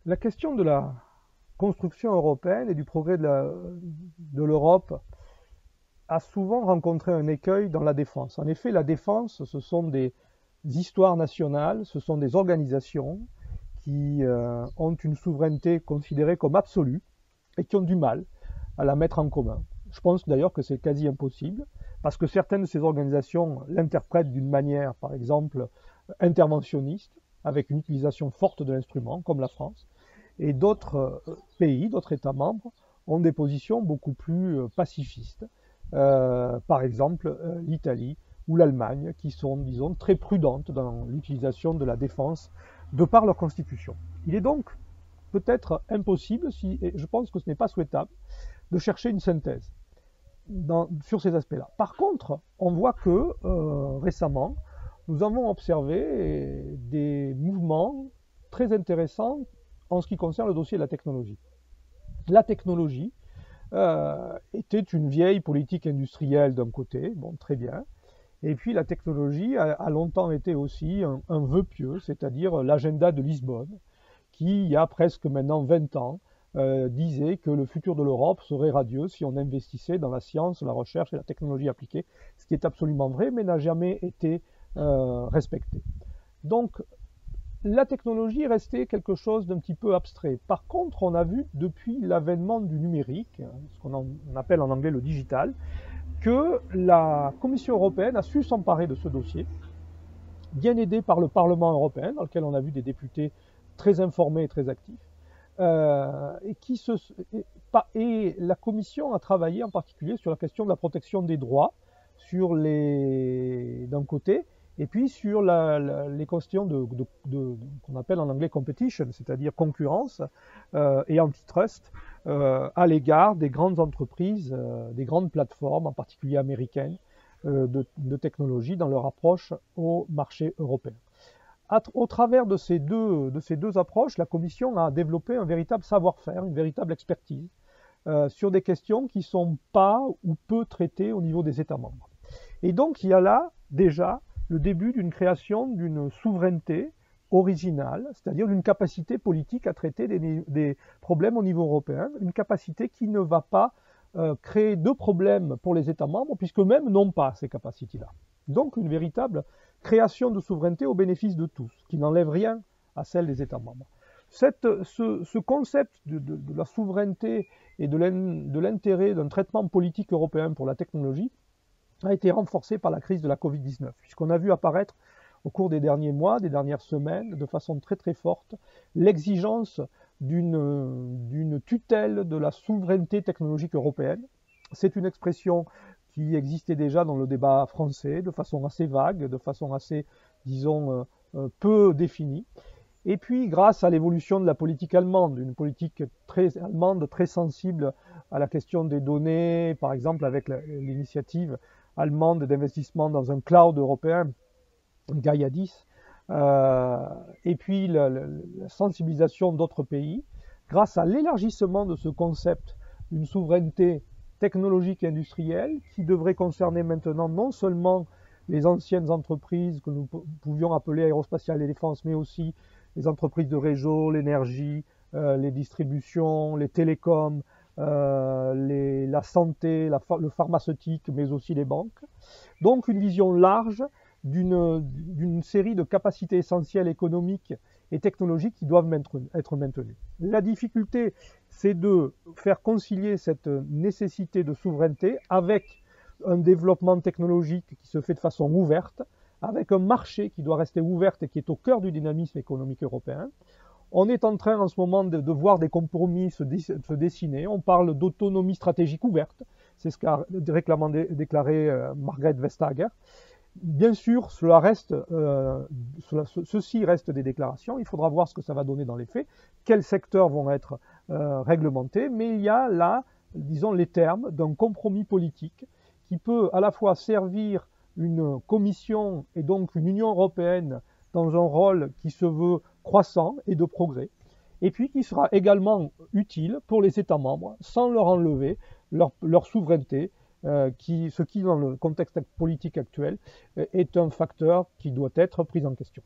La question de la construction européenne et du progrès de l'Europe a souvent rencontré un écueil dans la défense. En effet, la défense, ce sont des histoires nationales, ce sont des organisations qui ont une souveraineté considérée comme absolue et qui ont du mal à la mettre en commun. Je pense d'ailleurs que c'est quasi impossible, parce que certaines de ces organisations l'interprètent d'une manière, par exemple, interventionniste, avec une utilisation forte de l'instrument, comme la France, et d'autres pays, d'autres États membres, ont des positions beaucoup plus pacifistes, par exemple l'Italie ou l'Allemagne, qui sont, disons, très prudentes dans l'utilisation de la défense de par leur constitution. Il est donc peut-être impossible, et je pense que ce n'est pas souhaitable, de chercher une synthèse sur ces aspects-là. Par contre, on voit que récemment, nous avons observé des mouvements très intéressants en ce qui concerne le dossier de la technologie. La technologie était une vieille politique industrielle d'un côté, bon, très bien, et puis la technologie a longtemps été aussi un vœu pieux, c'est-à-dire l'agenda de Lisbonne, qui, il y a presque maintenant 20 ans, disait que le futur de l'Europe serait radieux si on investissait dans la science, la recherche et la technologie appliquée, ce qui est absolument vrai, mais n'a jamais été respecté. Donc, la technologie est restée quelque chose d'un petit peu abstrait. Par contre, on a vu depuis l'avènement du numérique, ce qu'on appelle en anglais le digital, que la Commission européenne a su s'emparer de ce dossier, bien aidée par le Parlement européen, dans lequel on a vu des députés très informés et très actifs, et la Commission a travaillé en particulier sur la question de la protection des droits, d'un côté, et puis sur les questions qu'on appelle en anglais competition, c'est-à-dire concurrence et antitrust à l'égard des grandes entreprises, des grandes plateformes, en particulier américaines, de technologie dans leur approche au marché européen. Au travers de ces deux approches, la Commission a développé un véritable savoir-faire, une véritable expertise sur des questions qui ne sont pas ou peu traitées au niveau des États membres. Et donc il y a là déjà le début d'une création d'une souveraineté originale, c'est-à-dire d'une capacité politique à traiter des problèmes au niveau européen, une capacité qui ne va pas créer de problèmes pour les États membres, puisqu'eux-mêmes n'ont pas ces capacités-là. Donc une véritable création de souveraineté au bénéfice de tous, qui n'enlève rien à celle des États membres. Ce concept de la souveraineté et de l'intérêt d'un traitement politique européen pour la technologie a été renforcé par la crise de la Covid-19, puisqu'on a vu apparaître au cours des derniers mois, des dernières semaines, de façon très très forte, l'exigence d'une tutelle de la souveraineté technologique européenne. C'est une expression qui existait déjà dans le débat français, de façon assez vague, de façon assez, disons, peu définie. Et puis, grâce à l'évolution de la politique allemande, une politique allemande très sensible à la question des données, par exemple avec l'initiative allemande d'investissement dans un cloud européen, Gaia 10, et puis la sensibilisation d'autres pays, grâce à l'élargissement de ce concept d'une souveraineté technologique et industrielle qui devrait concerner maintenant non seulement les anciennes entreprises que nous pouvions appeler aérospatiales et défense, mais aussi les entreprises de réseau, l'énergie, les distributions, les télécoms, la santé, le pharmaceutique, mais aussi les banques. Donc une vision large d'une série de capacités essentielles économiques et technologiques qui doivent être maintenues. La difficulté, c'est de faire concilier cette nécessité de souveraineté avec un développement technologique qui se fait de façon ouverte, avec un marché qui doit rester ouvert et qui est au cœur du dynamisme économique européen. On est en train en ce moment de voir des compromis se dessiner. On parle d'autonomie stratégique ouverte. C'est ce qu'a récemment déclaré Margrethe Vestager. Bien sûr, ceci reste des déclarations. Il faudra voir ce que ça va donner dans les faits, quels secteurs vont être réglementés. Mais il y a là, disons, les termes d'un compromis politique qui peut à la fois servir une commission et donc une Union européenne dans un rôle qui se veut croissant et de progrès, et puis qui sera également utile pour les États membres sans leur enlever leur souveraineté, ce qui, dans le contexte politique actuel, est un facteur qui doit être pris en question.